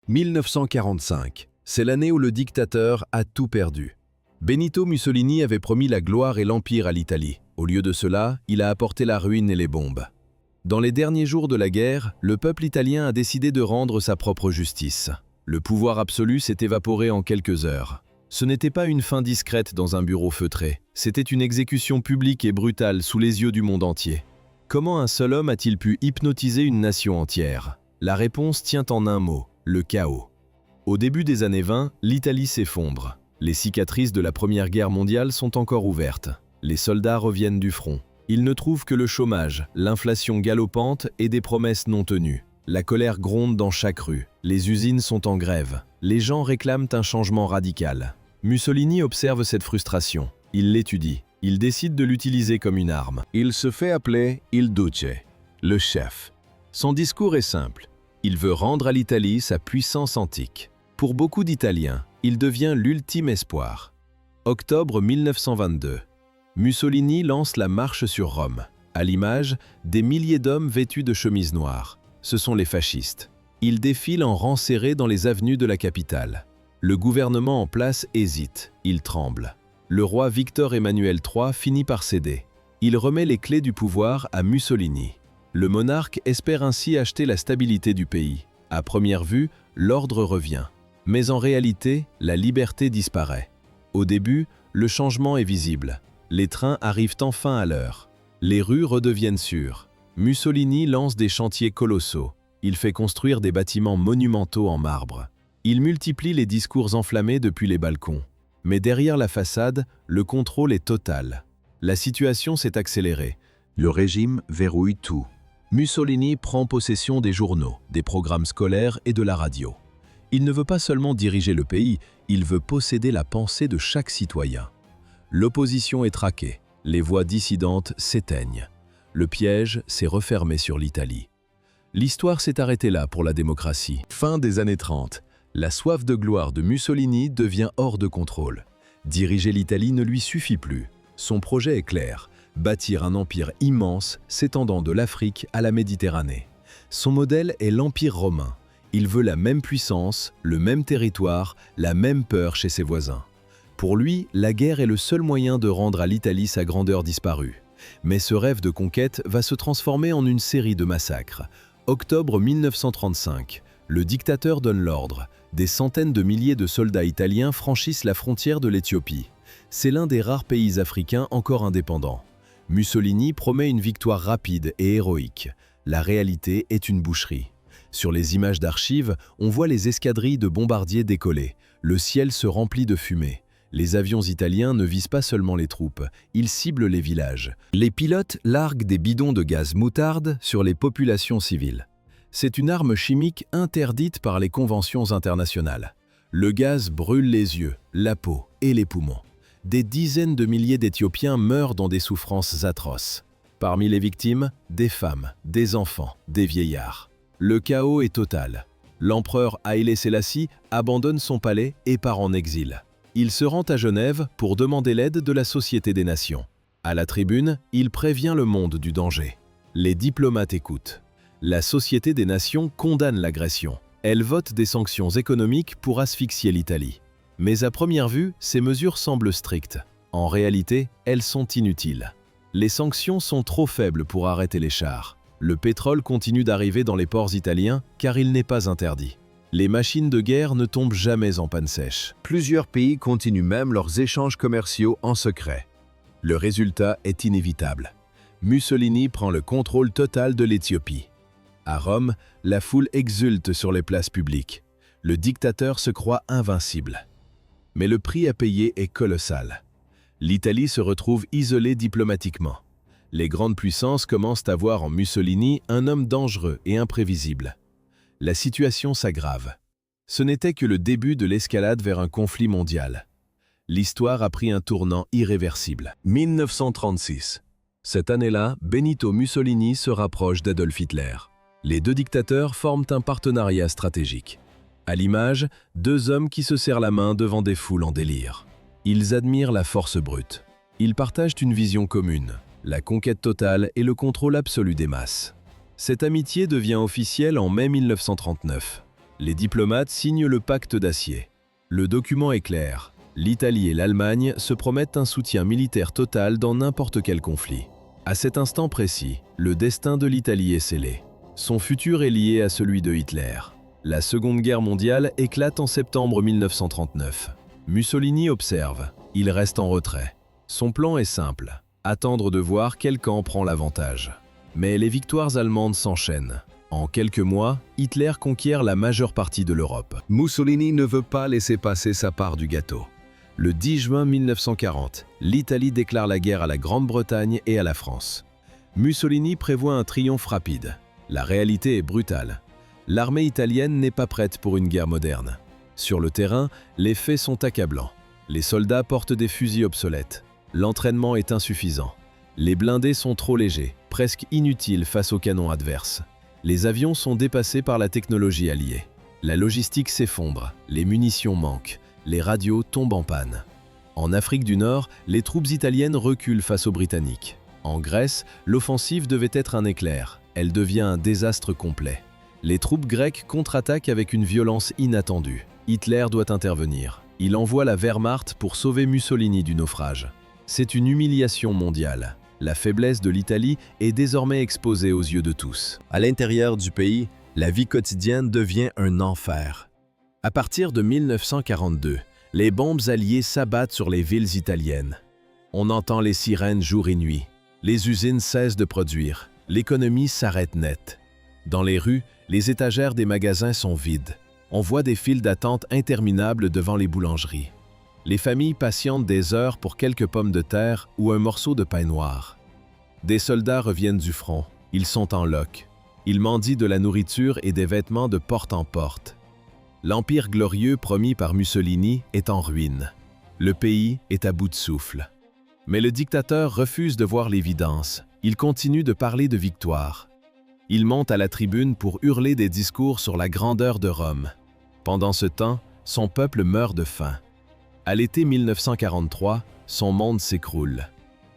1945, c'est l'année où le dictateur a tout perdu. Benito Mussolini avait promis la gloire et l'empire à l'Italie. Au lieu de cela, il a apporté la ruine et les bombes. Dans les derniers jours de la guerre, le peuple italien a décidé de rendre sa propre justice. Le pouvoir absolu s'est évaporé en quelques heures. Ce n'était pas une fin discrète dans un bureau feutré, c'était une exécution publique et brutale sous les yeux du monde entier. Comment un seul homme a-t-il pu hypnotiser une nation entière? La réponse tient en un mot, le chaos. Au début des années 20, l'Italie s'effondre. Les cicatrices de la Première Guerre mondiale sont encore ouvertes. Les soldats reviennent du front. Ils ne trouvent que le chômage, l'inflation galopante et des promesses non tenues. La colère gronde dans chaque rue. Les usines sont en grève. Les gens réclament un changement radical. Mussolini observe cette frustration. Il l'étudie. Il décide de l'utiliser comme une arme. Il se fait appeler Il Duce, le chef. Son discours est simple. Il veut rendre à l'Italie sa puissance antique. Pour beaucoup d'Italiens, il devient l'ultime espoir. Octobre 1922. Mussolini lance la marche sur Rome. À l'image, des milliers d'hommes vêtus de chemises noires. Ce sont les fascistes. Ils défilent en rangs serrés dans les avenues de la capitale. Le gouvernement en place hésite, il tremble. Le roi Victor Emmanuel III finit par céder. Il remet les clés du pouvoir à Mussolini. Le monarque espère ainsi acheter la stabilité du pays. À première vue, l'ordre revient. Mais en réalité, la liberté disparaît. Au début, le changement est visible. Les trains arrivent enfin à l'heure. Les rues redeviennent sûres. Mussolini lance des chantiers colossaux. Il fait construire des bâtiments monumentaux en marbre. Il multiplie les discours enflammés depuis les balcons. Mais derrière la façade, le contrôle est total. La situation s'est accélérée. Le régime verrouille tout. Mussolini prend possession des journaux, des programmes scolaires et de la radio. Il ne veut pas seulement diriger le pays, il veut posséder la pensée de chaque citoyen. L'opposition est traquée, les voix dissidentes s'éteignent. Le piège s'est refermé sur l'Italie. L'histoire s'est arrêtée là pour la démocratie. Fin des années 30, la soif de gloire de Mussolini devient hors de contrôle. Diriger l'Italie ne lui suffit plus. Son projet est clair. Bâtir un empire immense s'étendant de l'Afrique à la Méditerranée. Son modèle est l'Empire romain. Il veut la même puissance, le même territoire, la même peur chez ses voisins. Pour lui, la guerre est le seul moyen de rendre à l'Italie sa grandeur disparue. Mais ce rêve de conquête va se transformer en une série de massacres. Octobre 1935, le dictateur donne l'ordre. Des centaines de milliers de soldats italiens franchissent la frontière de l'Éthiopie. C'est l'un des rares pays africains encore indépendants. Mussolini promet une victoire rapide et héroïque. La réalité est une boucherie. Sur les images d'archives, on voit les escadrilles de bombardiers décoller. Le ciel se remplit de fumée. Les avions italiens ne visent pas seulement les troupes, ils ciblent les villages. Les pilotes larguent des bidons de gaz moutarde sur les populations civiles. C'est une arme chimique interdite par les conventions internationales. Le gaz brûle les yeux, la peau et les poumons. Des dizaines de milliers d'Éthiopiens meurent dans des souffrances atroces. Parmi les victimes, des femmes, des enfants, des vieillards. Le chaos est total. L'empereur Haïlé Sélassie abandonne son palais et part en exil. Il se rend à Genève pour demander l'aide de la Société des Nations. À la tribune, il prévient le monde du danger. Les diplomates écoutent. La Société des Nations condamne l'agression. Elle vote des sanctions économiques pour asphyxier l'Italie. Mais à première vue, ces mesures semblent strictes. En réalité, elles sont inutiles. Les sanctions sont trop faibles pour arrêter les chars. Le pétrole continue d'arriver dans les ports italiens car il n'est pas interdit. Les machines de guerre ne tombent jamais en panne sèche. Plusieurs pays continuent même leurs échanges commerciaux en secret. Le résultat est inévitable. Mussolini prend le contrôle total de l'Éthiopie. À Rome, la foule exulte sur les places publiques. Le dictateur se croit invincible. Mais le prix à payer est colossal. L'Italie se retrouve isolée diplomatiquement. Les grandes puissances commencent à voir en Mussolini un homme dangereux et imprévisible. La situation s'aggrave. Ce n'était que le début de l'escalade vers un conflit mondial. L'histoire a pris un tournant irréversible. 1936. Cette année-là, Benito Mussolini se rapproche d'Adolf Hitler. Les deux dictateurs forment un partenariat stratégique. À l'image, deux hommes qui se serrent la main devant des foules en délire. Ils admirent la force brute. Ils partagent une vision commune, la conquête totale et le contrôle absolu des masses. Cette amitié devient officielle en mai 1939. Les diplomates signent le pacte d'acier. Le document est clair. L'Italie et l'Allemagne se promettent un soutien militaire total dans n'importe quel conflit. À cet instant précis, le destin de l'Italie est scellé. Son futur est lié à celui de Hitler. La Seconde Guerre mondiale éclate en septembre 1939. Mussolini observe. Il reste en retrait. Son plan est simple, attendre de voir quel camp prend l'avantage. Mais les victoires allemandes s'enchaînent. En quelques mois, Hitler conquiert la majeure partie de l'Europe. Mussolini ne veut pas laisser passer sa part du gâteau. Le 10 juin 1940, l'Italie déclare la guerre à la Grande-Bretagne et à la France. Mussolini prévoit un triomphe rapide. La réalité est brutale. L'armée italienne n'est pas prête pour une guerre moderne. Sur le terrain, les faits sont accablants. Les soldats portent des fusils obsolètes. L'entraînement est insuffisant. Les blindés sont trop légers, presque inutiles face aux canons adverses. Les avions sont dépassés par la technologie alliée. La logistique s'effondre, les munitions manquent, les radios tombent en panne. En Afrique du Nord, les troupes italiennes reculent face aux Britanniques. En Grèce, l'offensive devait être un éclair. Elle devient un désastre complet. Les troupes grecques contre-attaquent avec une violence inattendue. Hitler doit intervenir. Il envoie la Wehrmacht pour sauver Mussolini du naufrage. C'est une humiliation mondiale. La faiblesse de l'Italie est désormais exposée aux yeux de tous. À l'intérieur du pays, la vie quotidienne devient un enfer. À partir de 1942, les bombes alliées s'abattent sur les villes italiennes. On entend les sirènes jour et nuit. Les usines cessent de produire. L'économie s'arrête net. Dans les rues, les étagères des magasins sont vides. On voit des files d'attente interminables devant les boulangeries. Les familles patientent des heures pour quelques pommes de terre ou un morceau de pain noir. Des soldats reviennent du front. Ils sont en loques. Ils mendient de la nourriture et des vêtements de porte en porte. L'empire glorieux promis par Mussolini est en ruine. Le pays est à bout de souffle. Mais le dictateur refuse de voir l'évidence. Il continue de parler de victoire. Il monte à la tribune pour hurler des discours sur la grandeur de Rome. Pendant ce temps, son peuple meurt de faim. À l'été 1943, son monde s'écroule.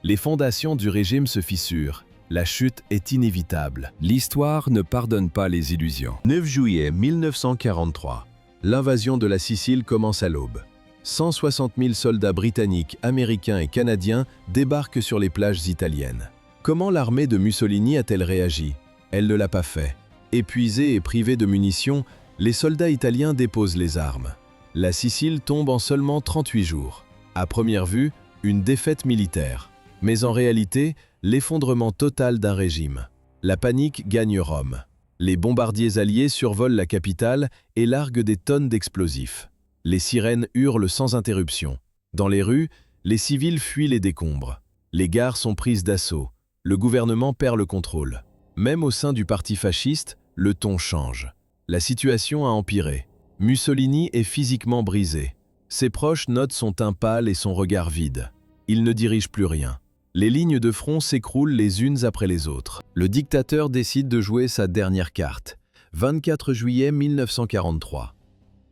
Les fondations du régime se fissurent. La chute est inévitable. L'histoire ne pardonne pas les illusions. 9 juillet 1943. L'invasion de la Sicile commence à l'aube. 160 000 soldats britanniques, américains et canadiens débarquent sur les plages italiennes. Comment l'armée de Mussolini a-t-elle réagi? Elle ne l'a pas fait. Épuisés et privés de munitions, les soldats italiens déposent les armes. La Sicile tombe en seulement 38 jours. À première vue, une défaite militaire. Mais en réalité, l'effondrement total d'un régime. La panique gagne Rome. Les bombardiers alliés survolent la capitale et larguent des tonnes d'explosifs. Les sirènes hurlent sans interruption. Dans les rues, les civils fuient les décombres. Les gares sont prises d'assaut. Le gouvernement perd le contrôle. Même au sein du parti fasciste, le ton change. La situation a empiré. Mussolini est physiquement brisé. Ses proches notent son teint pâle et son regard vide. Il ne dirige plus rien. Les lignes de front s'écroulent les unes après les autres. Le dictateur décide de jouer sa dernière carte. 24 juillet 1943.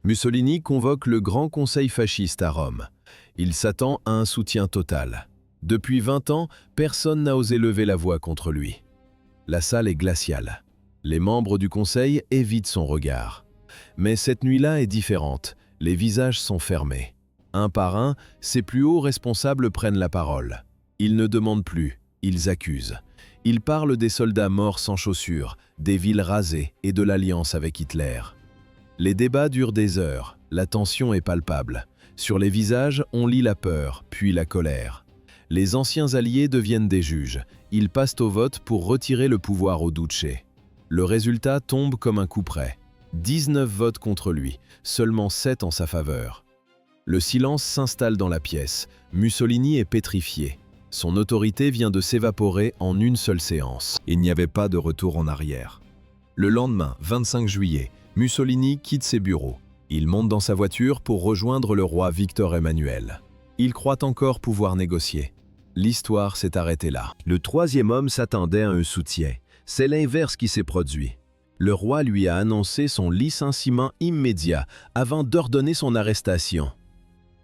Mussolini convoque le Grand Conseil fasciste à Rome. Il s'attend à un soutien total. Depuis 20 ans, personne n'a osé lever la voix contre lui. La salle est glaciale. Les membres du Conseil évitent son regard. Mais cette nuit-là est différente. Les visages sont fermés. Un par un, ses plus hauts responsables prennent la parole. Ils ne demandent plus, ils accusent. Ils parlent des soldats morts sans chaussures, des villes rasées et de l'alliance avec Hitler. Les débats durent des heures, la tension est palpable. Sur les visages, on lit la peur, puis la colère. Les anciens alliés deviennent des juges. Ils passent au vote pour retirer le pouvoir au Duce. Le résultat tombe comme un coup près. 19 votes contre lui, seulement 7 en sa faveur. Le silence s'installe dans la pièce. Mussolini est pétrifié. Son autorité vient de s'évaporer en une seule séance. Il n'y avait pas de retour en arrière. Le lendemain, 25 juillet, Mussolini quitte ses bureaux. Il monte dans sa voiture pour rejoindre le roi Victor Emmanuel. Il croit encore pouvoir négocier. L'histoire s'est arrêtée là. Le troisième homme s'attendait à un soutien. C'est l'inverse qui s'est produit. Le roi lui a annoncé son licenciement immédiat avant d'ordonner son arrestation.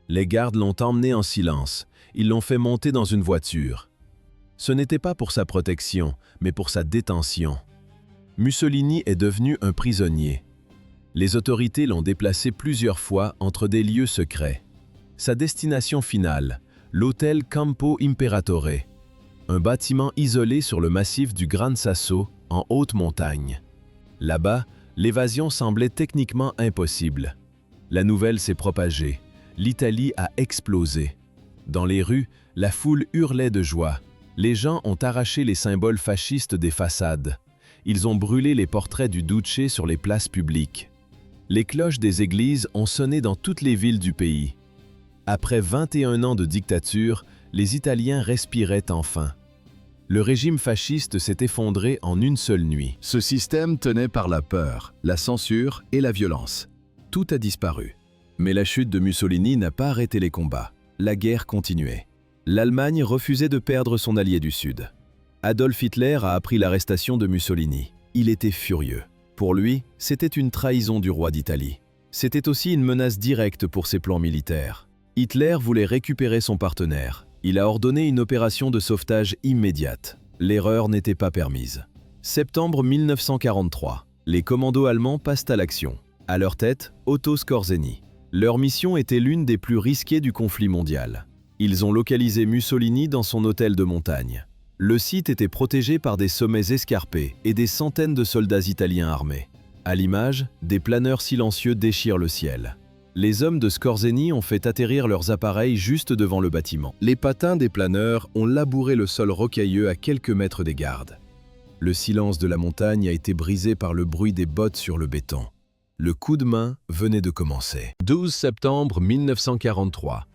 Les gardes l'ont emmené en silence. Ils l'ont fait monter dans une voiture. Ce n'était pas pour sa protection, mais pour sa détention. Mussolini est devenu un prisonnier. Les autorités l'ont déplacé plusieurs fois entre des lieux secrets. Sa destination finale, l'hôtel Campo Imperatore, un bâtiment isolé sur le massif du Gran Sasso, en haute montagne. Là-bas, l'évasion semblait techniquement impossible. La nouvelle s'est propagée. L'Italie a explosé. Dans les rues, la foule hurlait de joie. Les gens ont arraché les symboles fascistes des façades. Ils ont brûlé les portraits du Duce sur les places publiques. Les cloches des églises ont sonné dans toutes les villes du pays. Après 21 ans de dictature, les Italiens respiraient enfin. Le régime fasciste s'est effondré en une seule nuit. Ce système tenait par la peur, la censure et la violence. Tout a disparu. Mais la chute de Mussolini n'a pas arrêté les combats. La guerre continuait. L'Allemagne refusait de perdre son allié du Sud. Adolf Hitler a appris l'arrestation de Mussolini. Il était furieux. Pour lui, c'était une trahison du roi d'Italie. C'était aussi une menace directe pour ses plans militaires. Hitler voulait récupérer son partenaire. Il a ordonné une opération de sauvetage immédiate. L'erreur n'était pas permise. Septembre 1943. Les commandos allemands passent à l'action. À leur tête, Otto Skorzeny. Leur mission était l'une des plus risquées du conflit mondial. Ils ont localisé Mussolini dans son hôtel de montagne. Le site était protégé par des sommets escarpés et des centaines de soldats italiens armés. À l'image, des planeurs silencieux déchirent le ciel. Les hommes de Skorzeny ont fait atterrir leurs appareils juste devant le bâtiment. Les patins des planeurs ont labouré le sol rocailleux à quelques mètres des gardes. Le silence de la montagne a été brisé par le bruit des bottes sur le béton. Le coup de main venait de commencer. 12 septembre 1943.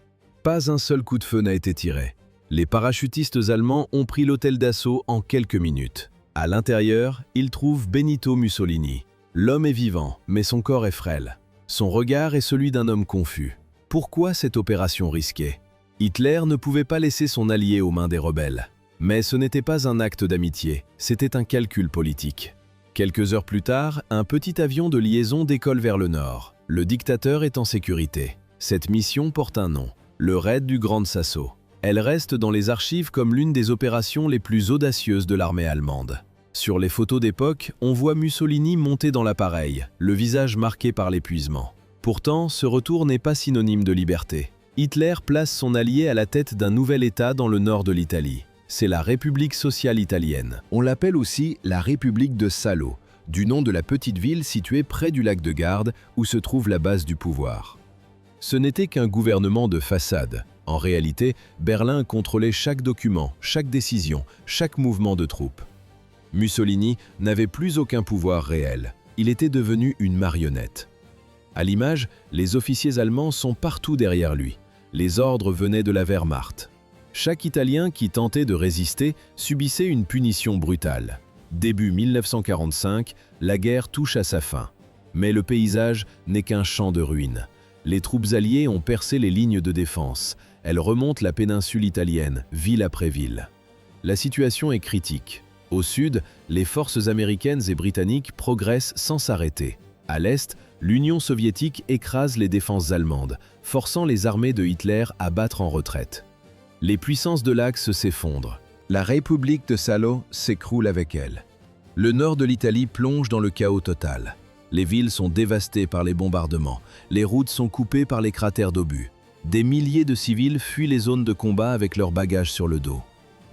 Pas un seul coup de feu n'a été tiré. Les parachutistes allemands ont pris l'hôtel d'assaut en quelques minutes. À l'intérieur, ils trouvent Benito Mussolini. L'homme est vivant, mais son corps est frêle. Son regard est celui d'un homme confus. Pourquoi cette opération risquée? Hitler ne pouvait pas laisser son allié aux mains des rebelles. Mais ce n'était pas un acte d'amitié, c'était un calcul politique. Quelques heures plus tard, un petit avion de liaison décolle vers le nord. Le dictateur est en sécurité. Cette mission porte un nom, le raid du Gran Sasso. Elle reste dans les archives comme l'une des opérations les plus audacieuses de l'armée allemande. Sur les photos d'époque, on voit Mussolini monter dans l'appareil, le visage marqué par l'épuisement. Pourtant, ce retour n'est pas synonyme de liberté. Hitler place son allié à la tête d'un nouvel État dans le nord de l'Italie. C'est la République sociale italienne. On l'appelle aussi la République de Salo, du nom de la petite ville située près du lac de Garde où se trouve la base du pouvoir. Ce n'était qu'un gouvernement de façade. En réalité, Berlin contrôlait chaque document, chaque décision, chaque mouvement de troupes. Mussolini n'avait plus aucun pouvoir réel. Il était devenu une marionnette. À l'image, les officiers allemands sont partout derrière lui. Les ordres venaient de la Wehrmacht. Chaque Italien qui tentait de résister subissait une punition brutale. Début 1945, la guerre touche à sa fin. Mais le paysage n'est qu'un champ de ruines. Les troupes alliées ont percé les lignes de défense. Elles remontent la péninsule italienne, ville après ville. La situation est critique. Au sud, les forces américaines et britanniques progressent sans s'arrêter. À l'est, l'Union soviétique écrase les défenses allemandes, forçant les armées de Hitler à battre en retraite. Les puissances de l'Axe s'effondrent. La République de Salo s'écroule avec elle. Le nord de l'Italie plonge dans le chaos total. Les villes sont dévastées par les bombardements. Les routes sont coupées par les cratères d'obus. Des milliers de civils fuient les zones de combat avec leurs bagages sur le dos.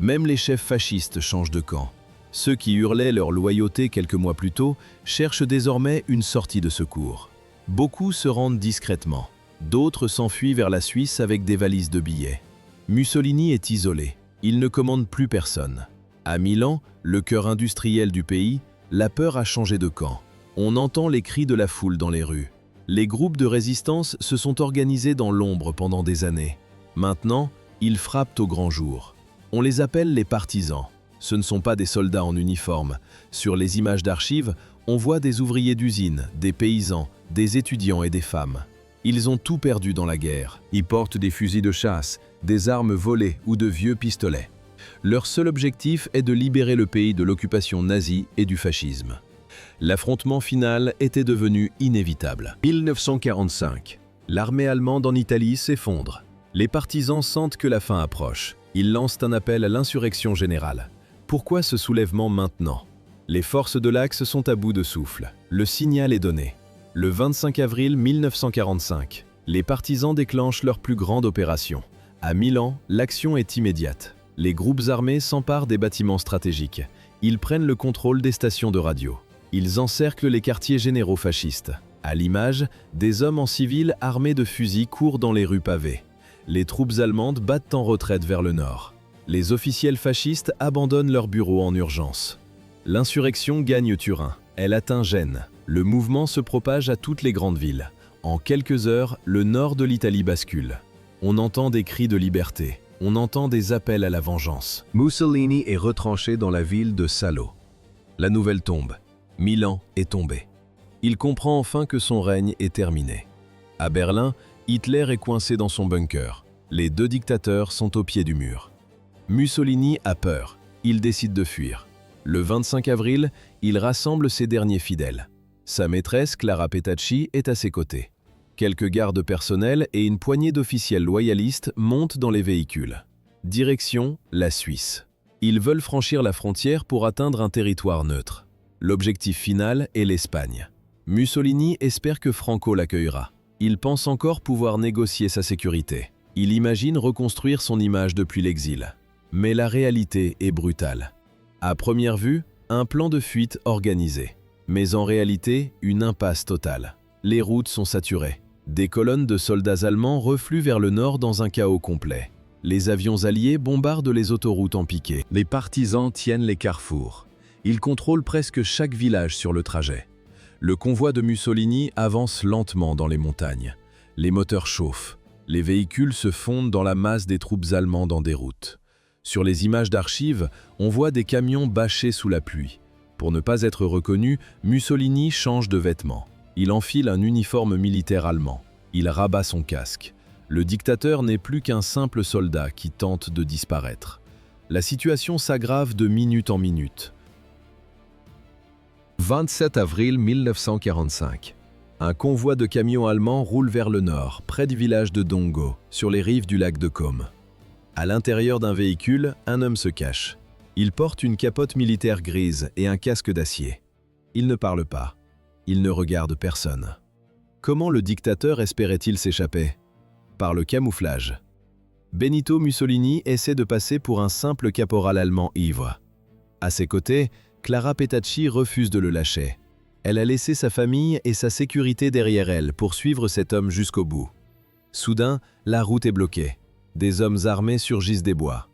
Même les chefs fascistes changent de camp. Ceux qui hurlaient leur loyauté quelques mois plus tôt cherchent désormais une sortie de secours. Beaucoup se rendent discrètement. D'autres s'enfuient vers la Suisse avec des valises de billets. Mussolini est isolé. Il ne commande plus personne. À Milan, le cœur industriel du pays, la peur a changé de camp. On entend les cris de la foule dans les rues. Les groupes de résistance se sont organisés dans l'ombre pendant des années. Maintenant, ils frappent au grand jour. On les appelle les partisans. Ce ne sont pas des soldats en uniforme. Sur les images d'archives, on voit des ouvriers d'usine, des paysans, des étudiants et des femmes. Ils ont tout perdu dans la guerre. Ils portent des fusils de chasse, des armes volées ou de vieux pistolets. Leur seul objectif est de libérer le pays de l'occupation nazie et du fascisme. L'affrontement final était devenu inévitable. 1945. L'armée allemande en Italie s'effondre. Les partisans sentent que la fin approche. Ils lancent un appel à l'insurrection générale. Pourquoi ce soulèvement maintenant? Les forces de l'Axe sont à bout de souffle. Le signal est donné. Le 25 avril 1945, les partisans déclenchent leur plus grande opération. À Milan, l'action est immédiate. Les groupes armés s'emparent des bâtiments stratégiques. Ils prennent le contrôle des stations de radio. Ils encerclent les quartiers généraux fascistes. À l'image, des hommes en civil armés de fusils courent dans les rues pavées. Les troupes allemandes battent en retraite vers le nord. Les officiels fascistes abandonnent leurs bureaux en urgence. L'insurrection gagne Turin. Elle atteint Gênes. Le mouvement se propage à toutes les grandes villes. En quelques heures, le nord de l'Italie bascule. On entend des cris de liberté. On entend des appels à la vengeance. Mussolini est retranché dans la ville de Salo. La nouvelle tombe. Milan est tombé. Il comprend enfin que son règne est terminé. À Berlin, Hitler est coincé dans son bunker. Les deux dictateurs sont au pied du mur. Mussolini a peur. Il décide de fuir. Le 25 avril, il rassemble ses derniers fidèles. Sa maîtresse, Clara Petacci, est à ses côtés. Quelques gardes personnels et une poignée d'officiels loyalistes montent dans les véhicules. Direction, la Suisse. Ils veulent franchir la frontière pour atteindre un territoire neutre. L'objectif final est l'Espagne. Mussolini espère que Franco l'accueillera. Il pense encore pouvoir négocier sa sécurité. Il imagine reconstruire son image depuis l'exil. Mais la réalité est brutale. À première vue, un plan de fuite organisé. Mais en réalité, une impasse totale. Les routes sont saturées. Des colonnes de soldats allemands refluent vers le nord dans un chaos complet. Les avions alliés bombardent les autoroutes en piqué. Les partisans tiennent les carrefours. Ils contrôlent presque chaque village sur le trajet. Le convoi de Mussolini avance lentement dans les montagnes. Les moteurs chauffent. Les véhicules se fondent dans la masse des troupes allemandes en déroute. Sur les images d'archives, on voit des camions bâchés sous la pluie. Pour ne pas être reconnu, Mussolini change de vêtements. Il enfile un uniforme militaire allemand. Il rabat son casque. Le dictateur n'est plus qu'un simple soldat qui tente de disparaître. La situation s'aggrave de minute en minute. 27 avril 1945. Un convoi de camions allemands roule vers le nord, près du village de Dongo, sur les rives du lac de Côme. À l'intérieur d'un véhicule, un homme se cache. Il porte une capote militaire grise et un casque d'acier. Il ne parle pas. Il ne regarde personne. Comment le dictateur espérait-il s'échapper? Par le camouflage. Benito Mussolini essaie de passer pour un simple caporal allemand ivre. À ses côtés, Clara Petacci refuse de le lâcher. Elle a laissé sa famille et sa sécurité derrière elle pour suivre cet homme jusqu'au bout. Soudain, la route est bloquée. Des hommes armés surgissent des bois.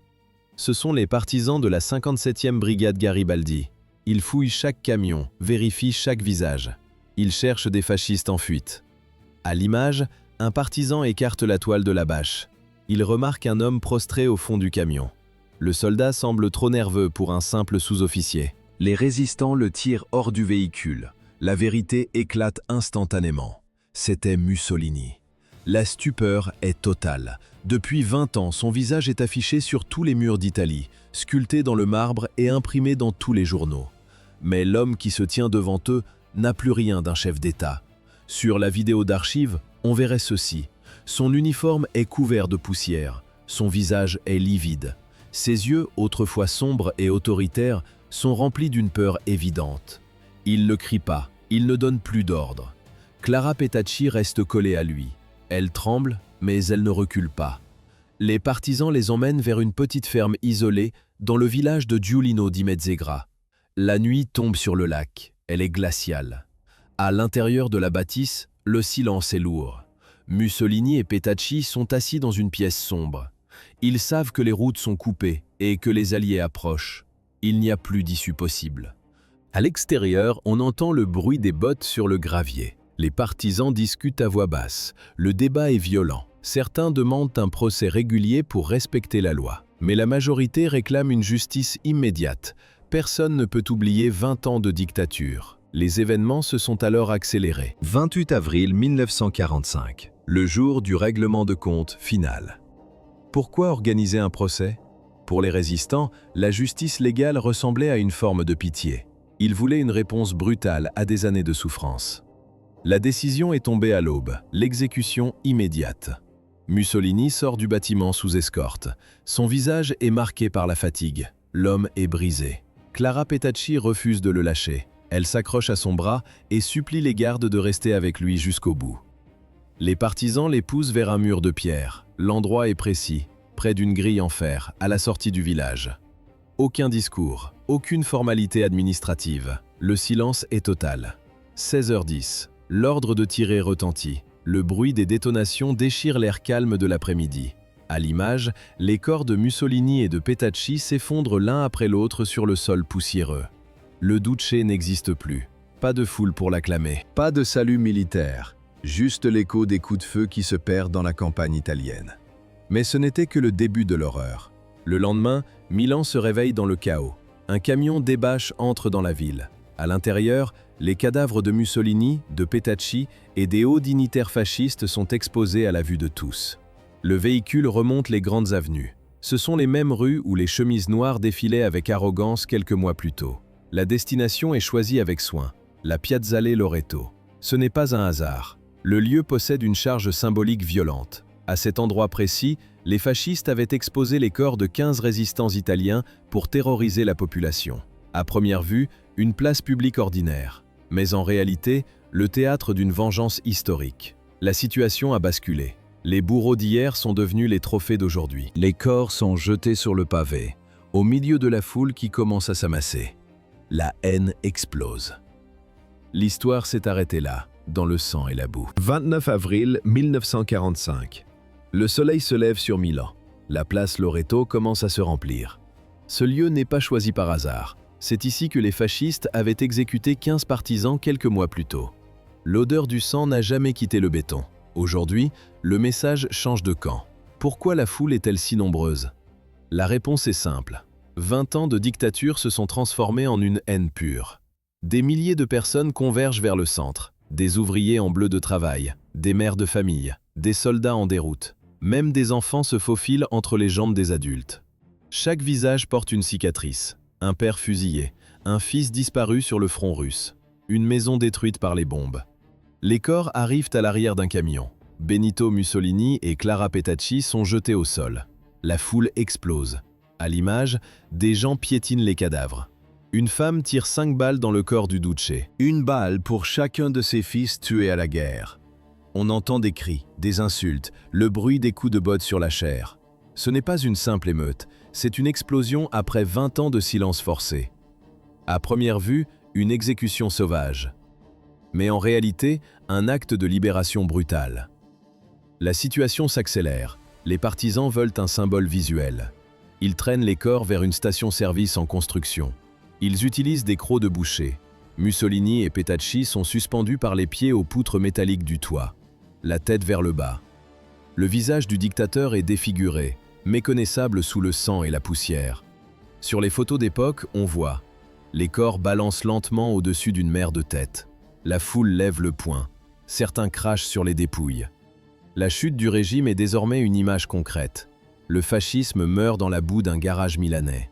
Ce sont les partisans de la 57e brigade Garibaldi. Ils fouillent chaque camion, vérifient chaque visage. Ils cherchent des fascistes en fuite. À l'image, un partisan écarte la toile de la bâche. Il remarque un homme prostré au fond du camion. Le soldat semble trop nerveux pour un simple sous-officier. Les résistants le tirent hors du véhicule. La vérité éclate instantanément. C'était Mussolini. La stupeur est totale. Depuis 20 ans, son visage est affiché sur tous les murs d'Italie, sculpté dans le marbre et imprimé dans tous les journaux. Mais l'homme qui se tient devant eux n'a plus rien d'un chef d'État. Sur la vidéo d'archives, on verrait ceci. Son uniforme est couvert de poussière. Son visage est livide. Ses yeux, autrefois sombres et autoritaires, sont remplis d'une peur évidente. Il ne crie pas, il ne donne plus d'ordre. Clara Petacci reste collée à lui. Elle tremble, mais elle ne recule pas. Les partisans les emmènent vers une petite ferme isolée dans le village de Giulino di Mezzegra. La nuit tombe sur le lac, elle est glaciale. À l'intérieur de la bâtisse, le silence est lourd. Mussolini et Petacci sont assis dans une pièce sombre. Ils savent que les routes sont coupées et que les Alliés approchent. Il n'y a plus d'issue possible. À l'extérieur, on entend le bruit des bottes sur le gravier. Les partisans discutent à voix basse. Le débat est violent. Certains demandent un procès régulier pour respecter la loi. Mais la majorité réclame une justice immédiate. Personne ne peut oublier 20 ans de dictature. Les événements se sont alors accélérés. 28 avril 1945, le jour du règlement de compte final. Pourquoi organiser un procès? Pour les résistants, la justice légale ressemblait à une forme de pitié. Ils voulaient une réponse brutale à des années de souffrance. La décision est tombée à l'aube, l'exécution immédiate. Mussolini sort du bâtiment sous escorte. Son visage est marqué par la fatigue. L'homme est brisé. Clara Petacci refuse de le lâcher. Elle s'accroche à son bras et supplie les gardes de rester avec lui jusqu'au bout. Les partisans les poussent vers un mur de pierre. L'endroit est précis, près d'une grille en fer, à la sortie du village. Aucun discours, aucune formalité administrative. Le silence est total. 16h10, l'ordre de tirer retentit. Le bruit des détonations déchire l'air calme de l'après-midi. À l'image, les corps de Mussolini et de Petacci s'effondrent l'un après l'autre sur le sol poussiéreux. Le Duce n'existe plus. Pas de foule pour l'acclamer. Pas de salut militaire, juste l'écho des coups de feu qui se perdent dans la campagne italienne. Mais ce n'était que le début de l'horreur. Le lendemain, Milan se réveille dans le chaos. Un camion débâche entre dans la ville. À l'intérieur, les cadavres de Mussolini, de Petacci et des hauts dignitaires fascistes sont exposés à la vue de tous. Le véhicule remonte les grandes avenues. Ce sont les mêmes rues où les chemises noires défilaient avec arrogance quelques mois plus tôt. La destination est choisie avec soin, la Piazzale Loreto. Ce n'est pas un hasard. Le lieu possède une charge symbolique violente. À cet endroit précis, les fascistes avaient exposé les corps de 15 résistants italiens pour terroriser la population. À première vue, une place publique ordinaire. Mais en réalité, le théâtre d'une vengeance historique. La situation a basculé. Les bourreaux d'hier sont devenus les trophées d'aujourd'hui. Les corps sont jetés sur le pavé, au milieu de la foule qui commence à s'amasser. La haine explose. L'histoire s'est arrêtée là, dans le sang et la boue. 29 avril 1945. Le soleil se lève sur Milan. La place Loreto commence à se remplir. Ce lieu n'est pas choisi par hasard. C'est ici que les fascistes avaient exécuté 15 partisans quelques mois plus tôt. L'odeur du sang n'a jamais quitté le béton. Aujourd'hui, le message change de camp. Pourquoi la foule est-elle si nombreuse? La réponse est simple. 20 ans de dictature se sont transformés en une haine pure. Des milliers de personnes convergent vers le centre. Des ouvriers en bleu de travail, des mères de famille, des soldats en déroute. Même des enfants se faufilent entre les jambes des adultes. Chaque visage porte une cicatrice. Un père fusillé, un fils disparu sur le front russe, une maison détruite par les bombes. Les corps arrivent à l'arrière d'un camion. Benito Mussolini et Clara Petacci sont jetés au sol. La foule explose. À l'image, des gens piétinent les cadavres. Une femme tire 5 balles dans le corps du Duce. Une balle pour chacun de ses fils tués à la guerre. On entend des cris, des insultes, le bruit des coups de botte sur la chair. Ce n'est pas une simple émeute, c'est une explosion après 20 ans de silence forcé. À première vue, une exécution sauvage. Mais en réalité, un acte de libération brutale. La situation s'accélère. Les partisans veulent un symbole visuel. Ils traînent les corps vers une station-service en construction. Ils utilisent des crocs de boucher. Mussolini et Petacci sont suspendus par les pieds aux poutres métalliques du toit, la tête vers le bas. Le visage du dictateur est défiguré, méconnaissable sous le sang et la poussière. Sur les photos d'époque, on voit les corps balancent lentement au-dessus d'une mer de tête. La foule lève le poing. Certains crachent sur les dépouilles. La chute du régime est désormais une image concrète. Le fascisme meurt dans la boue d'un garage milanais.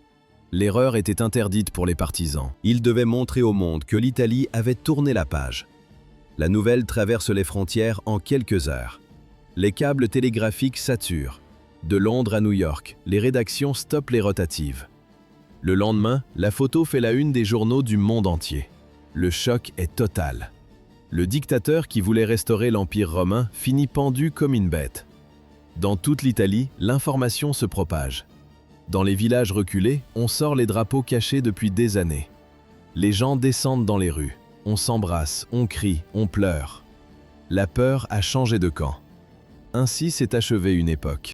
L'erreur était interdite pour les partisans. Ils devaient montrer au monde que l'Italie avait tourné la page. La nouvelle traverse les frontières en quelques heures. Les câbles télégraphiques saturent. De Londres à New York, les rédactions stoppent les rotatives. Le lendemain, la photo fait la une des journaux du monde entier. Le choc est total. Le dictateur qui voulait restaurer l'Empire romain finit pendu comme une bête. Dans toute l'Italie, l'information se propage. Dans les villages reculés, on sort les drapeaux cachés depuis des années. Les gens descendent dans les rues. On s'embrasse, on crie, on pleure. La peur a changé de camp. Ainsi s'est achevée une époque.